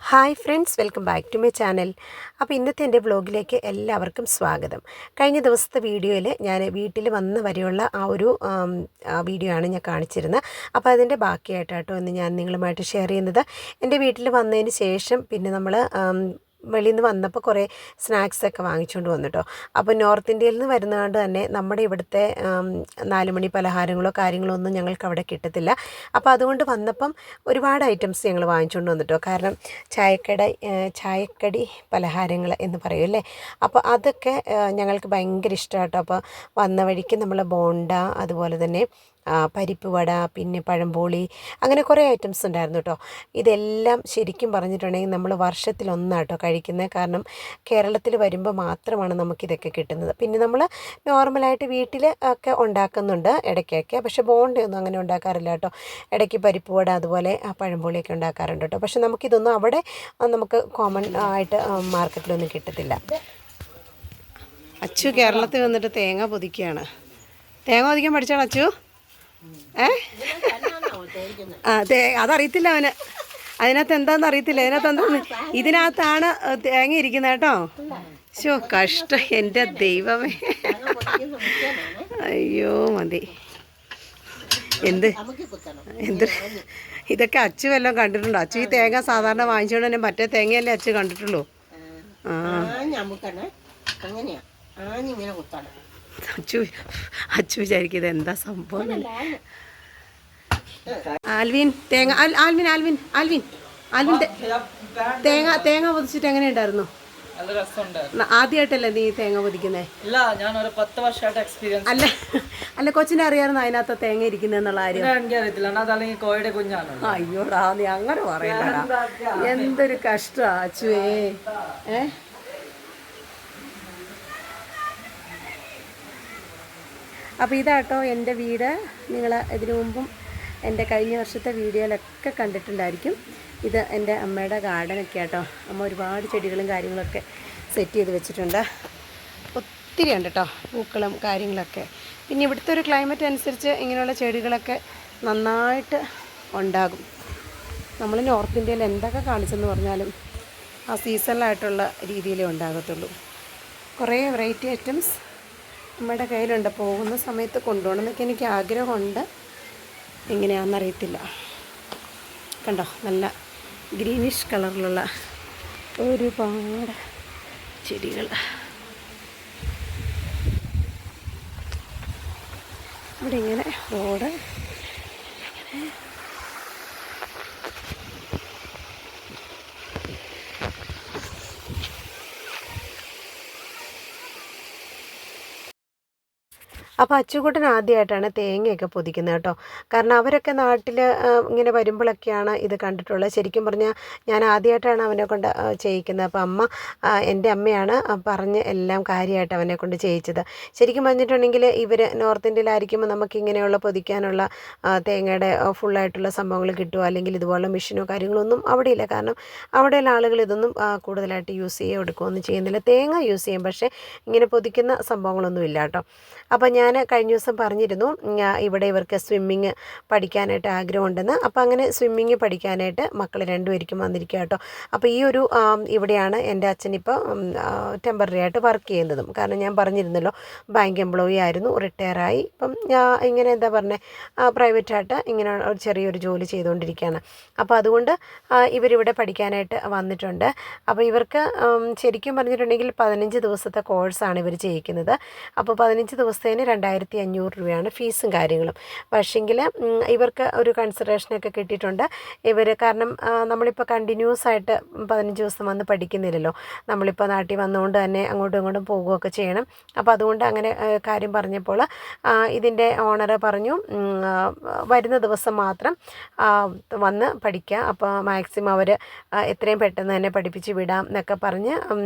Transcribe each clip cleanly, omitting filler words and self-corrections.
Hi friends, welcome back to my channel. അപ്പോൾ ഇന്നത്തെ എൻ്റെ വ്ളോഗിലേക്ക് എല്ലാവർക്കും സ്വാഗതം. കഴിഞ്ഞ ദിവസത്തെ വീഡിയോയിൽ ഞാൻ വീട്ടിൽ വന്ന വരെയുള്ള ആ ഒരു വീഡിയോ ആണ് ഞാൻ കാണിച്ചിരുന്നത്. അപ്പോൾ അതിൻ്റെ ബാക്കിയായിട്ടോ ഇന്ന് ഞാൻ നിങ്ങളുമായിട്ട് ഷെയർ ചെയ്യുന്നത്. എൻ്റെ വീട്ടിൽ വന്നതിന് ശേഷം പിന്നെ നമ്മൾ വെളിയിൽ നിന്ന് വന്നപ്പോൾ കുറേ സ്നാക്സൊക്കെ വാങ്ങിച്ചുകൊണ്ട് വന്നിട്ടോ. അപ്പോൾ നോർത്ത് ഇന്ത്യയിൽ നിന്ന് വരുന്നതുകൊണ്ട് തന്നെ നമ്മുടെ ഇവിടുത്തെ 4 മണി പലഹാരങ്ങളോ കാര്യങ്ങളോ ഒന്നും ഞങ്ങൾക്ക് അവിടെ കിട്ടത്തില്ല. അപ്പോൾ അതുകൊണ്ട് വന്നപ്പം ഒരുപാട് ഐറ്റംസ് ഞങ്ങൾ വാങ്ങിച്ചുകൊണ്ട് വന്നിട്ടോ. കാരണം ചായക്കടി പലഹാരങ്ങൾ എന്ന് പറയുമല്ലേ, അപ്പോൾ അതൊക്കെ ഞങ്ങൾക്ക് ഭയങ്കര ഇഷ്ടമാട്ടോ. അപ്പോൾ വന്ന വഴിക്ക് നമ്മൾ ബോണ്ട, അതുപോലെ തന്നെ പരിപ്പ് വട, പിന്നെ പഴംപോളി, അങ്ങനെ കുറേ ഐറ്റംസ് ഉണ്ടായിരുന്നു കേട്ടോ. ഇതെല്ലാം ശരിക്കും പറഞ്ഞിട്ടുണ്ടെങ്കിൽ നമ്മൾ വർഷത്തിലൊന്നാട്ടോ കഴിക്കുന്നത്. കാരണം കേരളത്തിൽ വരുമ്പോൾ മാത്രമാണ് നമുക്കിതൊക്കെ കിട്ടുന്നത്. പിന്നെ നമ്മൾ നോർമലായിട്ട് വീട്ടിൽ ഒക്കെ ഉണ്ടാക്കുന്നുണ്ട് ഇടയ്ക്കൊക്കെ, പക്ഷേ ബോണ്ടയൊന്നും അങ്ങനെ ഉണ്ടാക്കാറില്ല കേട്ടോ. ഇടയ്ക്ക് പരിപ്പ് വട അതുപോലെ പഴംപോളിയൊക്കെ ഉണ്ടാക്കാറുണ്ട് കേട്ടോ. പക്ഷേ നമുക്കിതൊന്നും അവിടെ നമുക്ക് കോമൺ ആയിട്ട് മാർക്കറ്റിലൊന്നും കിട്ടത്തില്ല. അച്ചു കേരളത്തിൽ വന്നിട്ട് തേങ്ങ പൊതിക്കുകയാണ്. തേങ്ങ പൊതിക്കാൻ പഠിച്ചാണ് അച്ചു? അതറിയത്തില്ല അവന്. അതിനകത്ത് എന്താണെന്ന് അറിയത്തില്ല. ഇതിനകത്താണ് തേങ്ങ ഇരിക്കുന്നത് കേട്ടോ. ശോ, കഷ്ടം, എൻ്റെ ദൈവമേ. അയ്യോ മതി. എന്ത് ഇതൊക്കെ അച്ചു വല്ലതും കണ്ടിട്ടുണ്ടോ? അച്ചു ഈ തേങ്ങ സാധാരണ വാങ്ങിച്ചുകൊണ്ട് തന്നെ മറ്റേ തേങ്ങയല്ലേ അച്ചു കണ്ടിട്ടുള്ളൂ. അച്ചു വിചാരിക്കും ഇത് എന്താ സംഭവം. ആൽവിൻ തേങ്ങ ആൽവിൻ ആൽവിൻ ആൽവിൻ ആൽവിൻ തേങ്ങ പൊതിച്ചിട്ട് എങ്ങനെ ഉണ്ടായിരുന്നു? ആദ്യമായിട്ടല്ലേ നീ തേങ്ങ പൊതിക്കുന്നേ? അല്ല കൊച്ചിനെ അറിയാമായിരുന്നു അതിനകത്ത് തേങ്ങ ഇരിക്കുന്നുള്ള കാര്യം? അയ്യോടാ, നീ അങ്ങനെ പറയണ്ടടാ. എന്തൊരു കഷ്ടാ അച്ചുവേ. അപ്പോൾ ഇതാട്ടോ എൻ്റെ വീട്. നിങ്ങൾ ഇതിനു മുമ്പും എൻ്റെ കഴിഞ്ഞ വർഷത്തെ വീഡിയോയിലൊക്കെ കണ്ടിട്ടുണ്ടായിരിക്കും. ഇത് എൻ്റെ അമ്മയുടെ ഗാർഡനൊക്കെ ആട്ടോ. അമ്മ ഒരുപാട് ചെടികളും കാര്യങ്ങളൊക്കെ സെറ്റ് ചെയ്ത് വെച്ചിട്ടുണ്ട്. ഒത്തിരി ഉണ്ട് കേട്ടോ, പൂക്കളും കാര്യങ്ങളൊക്കെ. പിന്നെ ഇവിടുത്തെ ഒരു ക്ലൈമറ്റ് അനുസരിച്ച് ഇങ്ങനെയുള്ള ചെടികളൊക്കെ നന്നായിട്ട് ഉണ്ടാകും. നമ്മൾ നോർത്ത് ഇന്ത്യയിൽ എന്തൊക്കെ കാണിച്ചെന്ന് പറഞ്ഞാലും ആ സീസണലായിട്ടുള്ള രീതിയിലേ ഉണ്ടാകത്തുള്ളൂ. കുറേ വെറൈറ്റി ഐറ്റംസ് നമ്മുടെ കയ്യിലുണ്ട്. പോകുന്ന സമയത്ത് കൊണ്ടുപോകണം എന്നൊക്കെ എനിക്ക് ആഗ്രഹമുണ്ട്. എങ്ങനെയാണെന്നറിയത്തില്ല. കണ്ടോ, നല്ല ഗ്രീനിഷ് കളറിലുള്ള ഒരുപാട് ചെടികൾ. ഇവിടെ ഇങ്ങനെ റോഡ് അപ്പോൾ അച്ചുകൂട്ടൻ ആദ്യമായിട്ടാണ് തേങ്ങയൊക്കെ പൊതിക്കുന്നത് കേട്ടോ. കാരണം അവരൊക്കെ നാട്ടിൽ ഇങ്ങനെ വരുമ്പോഴൊക്കെയാണ് ഇത് കണ്ടിട്ടുള്ളത്. ശരിക്കും പറഞ്ഞാൽ ഞാൻ ആദ്യമായിട്ടാണ് അവനെ കൊണ്ട് ചെയ്യിക്കുന്നത്. അപ്പോൾ എൻ്റെ അമ്മയാണ് പറഞ്ഞ് എല്ലാം കാര്യമായിട്ട് അവനെ കൊണ്ട് ചെയ്യിച്ചത്. ശരിക്കും പറഞ്ഞിട്ടുണ്ടെങ്കിൽ ഇവർ നോർത്ത് ഇന്ത്യയിലായിരിക്കുമ്പോൾ നമുക്കിങ്ങനെയുള്ള പൊതിക്കാനുള്ള തേങ്ങയുടെ ഫുള്ളായിട്ടുള്ള സംഭവങ്ങൾ കിട്ടുമോ, അല്ലെങ്കിൽ ഇതുപോലുള്ള മെഷീനോ കാര്യങ്ങളോ ഒന്നും അവിടെയില്ല. കാരണം അവിടെയുള്ള ആളുകൾ ഇതൊന്നും കൂടുതലായിട്ട് യൂസ് ചെയ്യുകയോ എടുക്കുകയൊന്നും ചെയ്യുന്നില്ല. തേങ്ങ യൂസ് ചെയ്യും, പക്ഷേ ഇങ്ങനെ പൊതിക്കുന്ന സംഭവങ്ങളൊന്നും ഇല്ല കേട്ടോ. അപ്പോൾ ഞാൻ കഴിഞ്ഞ ദിവസം പറഞ്ഞിരുന്നു ഇവിടെ ഇവർക്ക് സ്വിമ്മിങ് പഠിക്കാനായിട്ട് ആഗ്രഹമുണ്ടെന്ന്. അപ്പോൾ അങ്ങനെ സ്വിമ്മിങ് പഠിക്കാനായിട്ട് മക്കൾ രണ്ടുപേർക്കും വന്നിരിക്കുക കേട്ടോ. അപ്പോൾ ഈ ഒരു ഇവിടെയാണ് എൻ്റെ അച്ഛനിപ്പോൾ ടെമ്പററി ആയിട്ട് വർക്ക് ചെയ്യുന്നതും. കാരണം ഞാൻ പറഞ്ഞിരുന്നല്ലോ, ബാങ്ക് എംപ്ലോയി ആയിരുന്നു, റിട്ടയറായി. ഇപ്പം ഇങ്ങനെ എന്താ പറഞ്ഞത്, പ്രൈവറ്റായിട്ട് ഇങ്ങനെ ഒരു ചെറിയൊരു ജോലി ചെയ്തുകൊണ്ടിരിക്കുകയാണ്. അപ്പോൾ അതുകൊണ്ട് ഇവരിവിടെ പഠിക്കാനായിട്ട് വന്നിട്ടുണ്ട്. അപ്പോൾ ഇവർക്ക് ശരിക്കും പറഞ്ഞിട്ടുണ്ടെങ്കിൽ 15 ദിവസത്തെ കോഴ്സാണ് ഇവർ ചെയ്യിക്കുന്നത്. അപ്പോൾ 15 ദിവസത്തേന് 2500 രൂപയാണ് ഫീസും കാര്യങ്ങളും. പക്ഷേങ്കിൽ ഇവർക്ക് ഒരു കൺസിഡറേഷനൊക്കെ കിട്ടിയിട്ടുണ്ട്. ഇവർ കാരണം നമ്മളിപ്പോൾ കണ്ടിന്യൂസ് ആയിട്ട് 15 ദിവസം വന്ന് പഠിക്കുന്നില്ലല്ലോ. നമ്മളിപ്പോൾ നാട്ടിൽ വന്നുകൊണ്ട് തന്നെ അങ്ങോട്ടും ഇങ്ങോട്ടും പോവുകയൊക്കെ ചെയ്യണം. അപ്പോൾ അതുകൊണ്ട് അങ്ങനെ കാര്യം പറഞ്ഞപ്പോൾ ഇതിൻ്റെ ഓണർ പറഞ്ഞു, വരുന്ന ദിവസം മാത്രം വന്ന് പഠിക്കുക, അപ്പോൾ മാക്സിമം അവർ എത്രയും പെട്ടെന്ന് തന്നെ പഠിപ്പിച്ച് വിടാം എന്നൊക്കെ പറഞ്ഞ്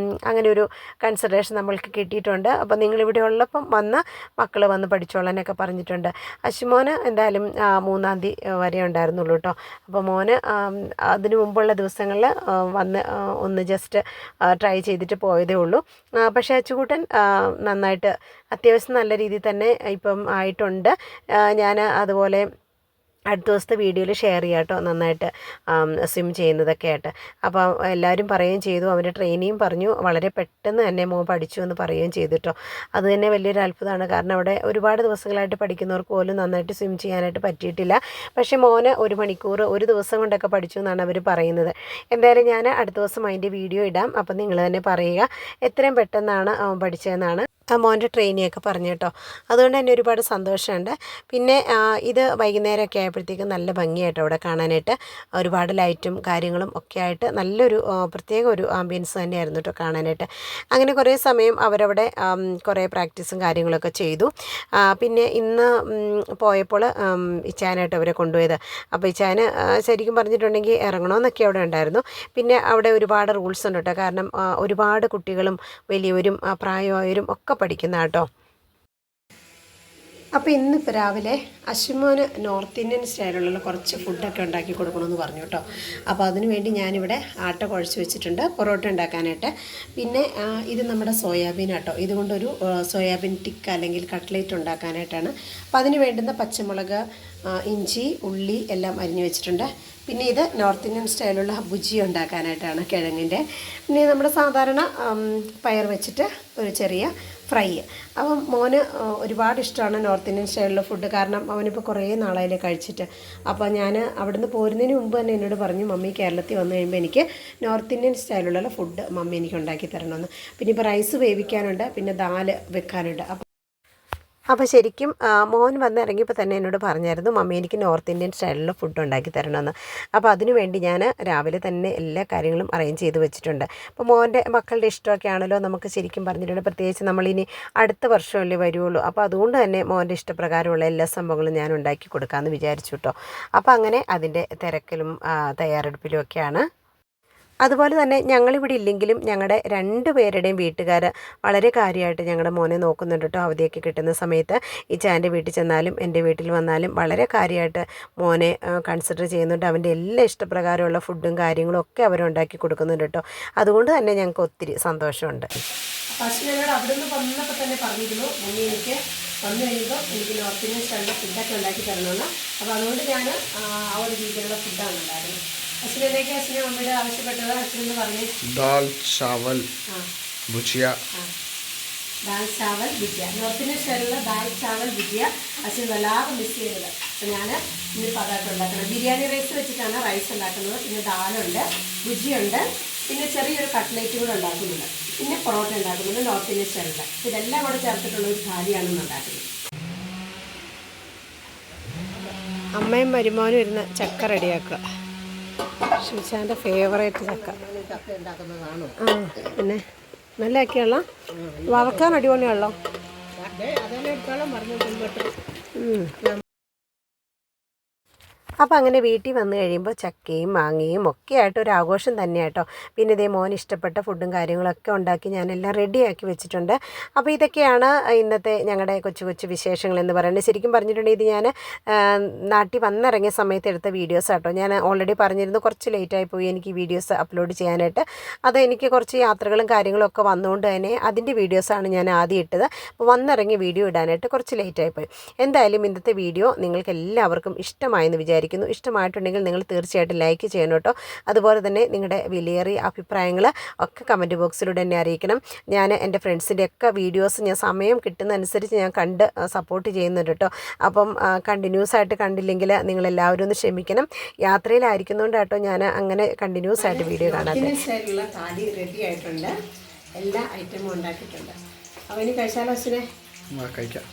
അങ്ങനെ ഒരു കൺസിഡറേഷൻ നമ്മൾക്ക് കിട്ടിയിട്ടുണ്ട്. അപ്പോൾ നിങ്ങളിവിടെ ഉള്ളപ്പം വന്ന് മക്കൾ വന്ന് പഠിച്ചോളാനൊക്കെ പറഞ്ഞിട്ടുണ്ട്. അശ്മോന് എന്തായാലും 3-ാം തീയതി വരെ ഉണ്ടായിരുന്നുള്ളൂ കേട്ടോ. അപ്പോൾ മോന് അതിനു മുമ്പുള്ള ദിവസങ്ങളിൽ വന്ന് ഒന്ന് ജസ്റ്റ് ട്രൈ ചെയ്തിട്ട് പോയതേ ഉള്ളൂ. പക്ഷേ അച്ചുകൂട്ടൻ നന്നായിട്ട് അത്യാവശ്യം നല്ല രീതിയിൽ തന്നെ ഇപ്പം ആയിട്ടുണ്ട്. ഞാൻ അതുപോലെ അടുത്ത ദിവസത്തെ വീഡിയോയിൽ ഷെയർ ചെയ്യാം കേട്ടോ, നന്നായിട്ട് സ്വിം ചെയ്യുന്നതൊക്കെ ആയിട്ട്. അപ്പോൾ എല്ലാവരും പറയുകയും ചെയ്തു, അവൻ്റെ ട്രെയിനിയും പറഞ്ഞു വളരെ പെട്ടെന്ന് തന്നെ മോൻ പഠിച്ചു എന്ന് പറയുകയും ചെയ്തു കേട്ടോ. അത് തന്നെ വലിയൊരു അത്ഭുതമാണ്. കാരണം അവിടെ ഒരുപാട് ദിവസങ്ങളായിട്ട് പഠിക്കുന്നവർക്ക് പോലും നന്നായിട്ട് സ്വിം ചെയ്യാനായിട്ട് പറ്റിയിട്ടില്ല. പക്ഷേ മോന് 1 മണിക്കൂർ ഒരു ദിവസം കൊണ്ടൊക്കെ പഠിച്ചു എന്നാണ് അവർ പറയുന്നത്. എന്തായാലും ഞാൻ അടുത്ത ദിവസം അതിൻ്റെ വീഡിയോ ഇടാം. അപ്പം നിങ്ങൾ തന്നെ പറയുക എത്രയും പെട്ടെന്നാണ് അവൻ പഠിച്ചതെന്നാണ് ആ മോൻ്റെ ട്രെയിനിയൊക്കെ പറഞ്ഞു കേട്ടോ. അതുകൊണ്ട് തന്നെ ഒരുപാട് സന്തോഷമുണ്ട്. പിന്നെ ഇത് വൈകുന്നേരമൊക്കെ ആയപ്പോഴത്തേക്കും നല്ല ഭംഗിയായിട്ടോ അവിടെ കാണാനായിട്ട്. ഒരുപാട് ലൈറ്റും കാര്യങ്ങളും ഒക്കെ ആയിട്ട് നല്ലൊരു പ്രത്യേക ഒരു ആംബിയൻസ് തന്നെയായിരുന്നു കേട്ടോ കാണാനായിട്ട്. അങ്ങനെ കുറേ സമയം അവരവിടെ കുറേ പ്രാക്ടീസും കാര്യങ്ങളൊക്കെ ചെയ്തു. പിന്നെ ഇന്ന് പോയപ്പോൾ ഇച്ചാനായിട്ട് അവരെ കൊണ്ടുപോയത്. അപ്പോൾ ഇച്ചാന് ശരിക്കും പറഞ്ഞിട്ടുണ്ടെങ്കിൽ ഇറങ്ങണമെന്നൊക്കെ അവിടെ ഉണ്ടായിരുന്നു. പിന്നെ അവിടെ ഒരുപാട് റൂൾസ് ഉണ്ട് കേട്ടോ. കാരണം ഒരുപാട് കുട്ടികളും വലിയവരും പ്രായമായവരും ഒക്കെ പഠിക്കുന്ന കേട്ടോ. അപ്പോൾ ഇന്നിപ്പോൾ രാവിലെ അശ്വിമോന് നോർത്ത് ഇന്ത്യൻ സ്റ്റൈലിലുള്ള കുറച്ച് ഫുഡൊക്കെ ഉണ്ടാക്കി കൊടുക്കണമെന്ന് പറഞ്ഞു കേട്ടോ. അപ്പോൾ അതിനു വേണ്ടി ഞാനിവിടെ ആട്ട കുഴച്ച് വെച്ചിട്ടുണ്ട് പൊറോട്ട ഉണ്ടാക്കാനായിട്ട്. പിന്നെ ഇത് നമ്മുടെ സോയാബീൻ ആട്ടോ, ഇതുകൊണ്ടൊരു സോയാബീൻ ടിക്ക അല്ലെങ്കിൽ കട്ട്ലേറ്റ് ഉണ്ടാക്കാനായിട്ടാണ്. അപ്പോൾ അതിന് വേണ്ടുന്ന പച്ചമുളക്, ഇഞ്ചി, ഉള്ളി എല്ലാം അരിഞ്ഞു വെച്ചിട്ടുണ്ട്. പിന്നെ ഇത് നോർത്ത് ഇന്ത്യൻ സ്റ്റൈലുള്ള ഭുജി ഉണ്ടാക്കാനായിട്ടാണ്, കിഴങ്ങിൻ്റെ. പിന്നെ നമ്മുടെ സാധാരണ പയർ വെച്ചിട്ട് ഒരു ചെറിയ ഫ്രൈ. അപ്പം മോന് ഒരുപാട് ഇഷ്ടമാണ് നോർത്ത് ഇന്ത്യൻ സ്റ്റൈലിലുള്ള ഫുഡ്. കാരണം അവനിപ്പോൾ കുറേ നാളായില്ലേ കഴിച്ചിട്ട്. അപ്പോൾ ഞാൻ അവിടുന്ന് പോരുന്നതിന് മുമ്പ് തന്നെ എന്നോട് പറഞ്ഞു, മമ്മി കേരളത്തിൽ വന്നു കഴിയുമ്പോൾ എനിക്ക് നോർത്ത് ഇന്ത്യൻ സ്റ്റൈലിലുള്ള ഫുഡ് മമ്മി എനിക്ക് ഉണ്ടാക്കി തരണമെന്ന്. പിന്നെ ഇപ്പോൾ റൈസ് വേവിക്കാനുണ്ട്, പിന്നെ ദാല് വെക്കാനുണ്ട്. അപ്പോൾ ശരിക്കും മോൻ വന്നിറങ്ങിയപ്പോൾ തന്നെ എന്നോട് പറഞ്ഞായിരുന്നു, മമ്മി എനിക്ക് നോർത്ത് ഇന്ത്യൻ സ്റ്റൈലിലുള്ള ഫുഡ് ഉണ്ടാക്കി തരണമെന്ന്. അപ്പോൾ അതിനു വേണ്ടി ഞാൻ രാവിലെ തന്നെ എല്ലാ കാര്യങ്ങളും അറേഞ്ച് ചെയ്ത് വെച്ചിട്ടുണ്ട്. അപ്പോൾ മോൻ്റെ മക്കളുടെ ഇഷ്ടമൊക്കെ ആണല്ലോ നമുക്ക് ശരിക്കും പറഞ്ഞിട്ടുണ്ട്. പ്രത്യേകിച്ച് നമ്മളിനി അടുത്ത വർഷമല്ലേ വരുള്ളൂ. അപ്പോൾ അതുകൊണ്ട് തന്നെ മോൻ്റെ ഇഷ്ടപ്രകാരമുള്ള എല്ലാ സംഭവങ്ങളും ഞാൻ ഉണ്ടാക്കി കൊടുക്കാമെന്ന് വിചാരിച്ചു കേട്ടോ. അപ്പോൾ അങ്ങനെ അതിൻ്റെ തിരക്കിലും തയ്യാറെടുപ്പിലും ഒക്കെയാണ്. അതുപോലെ തന്നെ ഞങ്ങളിവിടെ ഇല്ലെങ്കിലും ഞങ്ങളുടെ 2 പേരുടെയും വീട്ടുകാർ വളരെ കാര്യമായിട്ട് ഞങ്ങളുടെ മോനെ നോക്കുന്നുണ്ട് കേട്ടോ. അവധിയൊക്കെ കിട്ടുന്ന സമയത്ത് ഇച്ചാൻ്റെ വീട്ടിൽ ചെന്നാലും എൻ്റെ വീട്ടിൽ വന്നാലും വളരെ കാര്യമായിട്ട് മോനെ കൺസിഡർ ചെയ്യുന്നുണ്ട്. അവൻ്റെ എല്ലാ ഇഷ്ടപ്രകാരമുള്ള ഫുഡും കാര്യങ്ങളും ഒക്കെ അവരുണ്ടാക്കി കൊടുക്കുന്നുണ്ട് കേട്ടോ. അതുകൊണ്ട് തന്നെ ഞങ്ങൾക്ക് ഒത്തിരി സന്തോഷമുണ്ട്. പശുവിനോട് അവിടെ നിന്ന് വന്നപ്പോൾ തന്നെ പറഞ്ഞിരുന്നു, മമ്മി എനിക്ക് വന്നു കഴിയുമ്പോൾ എനിക്ക് നോർത്ത് ഇന്ത്യൻ സ്റ്റൈലിലുള്ള ഫുഡൊക്കെ ഉണ്ടാക്കി തരണമെന്ന്. അപ്പോൾ അതുകൊണ്ട് ഞാൻ ആ ഒരു രീതിയിലുള്ള ഫുഡാണ് ഉണ്ടായിരുന്നത്. അശ്വിനേക്ക് അശ്വിനെ മമ്മിയുടെ ആവശ്യപ്പെട്ടത് അശ്വിനെന്ന് പറഞ്ഞു ദാൽ ചാവൽ ഭുജിയ. ദാൽ ചാവൽ ഭുജിയ, നോർത്ത് ഇന്ത്യൻ സ്റ്റൈലിലുള്ള ദാൽ ചാവൽ ഭുജിയ അശ്വിൻ വല്ലാതെ മിസ് ചെയ്യുന്നത്. അപ്പോൾ ഞാൻ ഇന്നിപ്പോൾ അതായിട്ട് ഉണ്ടാക്കുന്നത്. ബിരിയാണി റൈസ് വെച്ചിട്ടാണ് റൈസ് ഉണ്ടാക്കുന്നത്. പിന്നെ ദാലുണ്ട്, ഭുജിയുണ്ട്, പിന്നെ ചെറിയൊരു കട്ട്ലേറ്റ് കൂടെ ഉണ്ടാക്കുന്നുണ്ട്, പിന്നെ പൊറോട്ട ഉണ്ടാക്കുന്നുണ്ട് നോർത്ത് ഇന്ത്യൻ സ്റ്റൈലിൽ. ഇതെല്ലാം കൂടെ ചേർത്തിട്ടുള്ള ഒരു ഥാലിയാണ് ഇന്ന് ഉണ്ടാക്കുന്നത്. അമ്മയും മരുമോനും ഇരുന്ന് ചക്ക റെഡിയാക്കുക. ഷിച്ചാൻ്റെ ഫേവറേറ്റ് ചക്ക. പിന്നെ നല്ലതൊക്കെയുള്ള വറക്കാൻ അടിപൊളിയാണല്ലോ. അപ്പോൾ അങ്ങനെ വീട്ടിൽ വന്നു കഴിയുമ്പോൾ ചക്കയും മാങ്ങയും ഒക്കെ ആയിട്ട് ഒരു ആഘോഷം തന്നെയാട്ടോ. പിന്നെ ഇതേ മോൻ ഇഷ്ടപ്പെട്ട ഫുഡും കാര്യങ്ങളൊക്കെ ഉണ്ടാക്കി ഞാനെല്ലാം റെഡിയാക്കി വെച്ചിട്ടുണ്ട്. അപ്പോൾ ഇതൊക്കെയാണ് ഇന്നത്തെ ഞങ്ങളുടെ കൊച്ചു കൊച്ചു വിശേഷങ്ങൾ എന്ന് പറയുന്നത്. ശരിക്കും പറഞ്ഞിട്ടുണ്ടെങ്കിൽ ഇത് ഞാൻ നാട്ടിൽ വന്നിറങ്ങിയ സമയത്ത് എടുത്ത വീഡിയോസ് ആട്ടോ. ഞാൻ ഓൾറെഡി പറഞ്ഞിരുന്നു കുറച്ച് ലേറ്റായി പോയി എനിക്ക് ഈ വീഡിയോസ് അപ്ലോഡ് ചെയ്യാനായിട്ട്. അത് എനിക്ക് കുറച്ച് യാത്രകളും കാര്യങ്ങളും ഒക്കെ വന്നുകൊണ്ട് തന്നെ അതിൻ്റെ വീഡിയോസാണ് ഞാൻ ആദ്യം ഇട്ടത്. അപ്പോൾ വന്നിറങ്ങി വീഡിയോ ഇടാനായിട്ട് കുറച്ച് ലേറ്റായിപ്പോയി. എന്തായാലും ഇന്നത്തെ വീഡിയോ നിങ്ങൾക്ക് എല്ലാവർക്കും ഇഷ്ടമായെന്ന് വിചാരിക്കുന്നു. ഇഷ്ടമായിട്ടുണ്ടെങ്കിൽ നിങ്ങൾ തീർച്ചയായിട്ടും ലൈക്ക് ചെയ്യണം കേട്ടോ. അതുപോലെ തന്നെ നിങ്ങളുടെ വിലയേറിയ അഭിപ്രായങ്ങൾ ഒക്കെ കമൻറ്റ് ബോക്സിലൂടെ എന്നെ അറിയിക്കണം. ഞാൻ എൻ്റെ ഫ്രണ്ട്സിൻ്റെ ഒക്കെ വീഡിയോസ് ഞാൻ സമയം കിട്ടുന്നതനുസരിച്ച് ഞാൻ കണ്ട് സപ്പോർട്ട് ചെയ്യുന്നുണ്ട് കേട്ടോ. അപ്പം കണ്ടിന്യൂസ് ആയിട്ട് കണ്ടില്ലെങ്കിൽ നിങ്ങളെല്ലാവരും ഒന്ന് ക്ഷമിക്കണം. യാത്രയിലായിരിക്കുന്നതുകൊണ്ട് കേട്ടോ ഞാൻ അങ്ങനെ കണ്ടിന്യൂസ് ആയിട്ട് വീഡിയോ കാണാതെ. താലി റെഡി ആയിട്ടുണ്ട്, എല്ലാ ഐറ്റമും ഉണ്ടാക്കിയിട്ടുണ്ട്. അപ്പോൾ ഇനി കഴിച്ചാലോ അച്ഛനെ? കഴിക്കാം.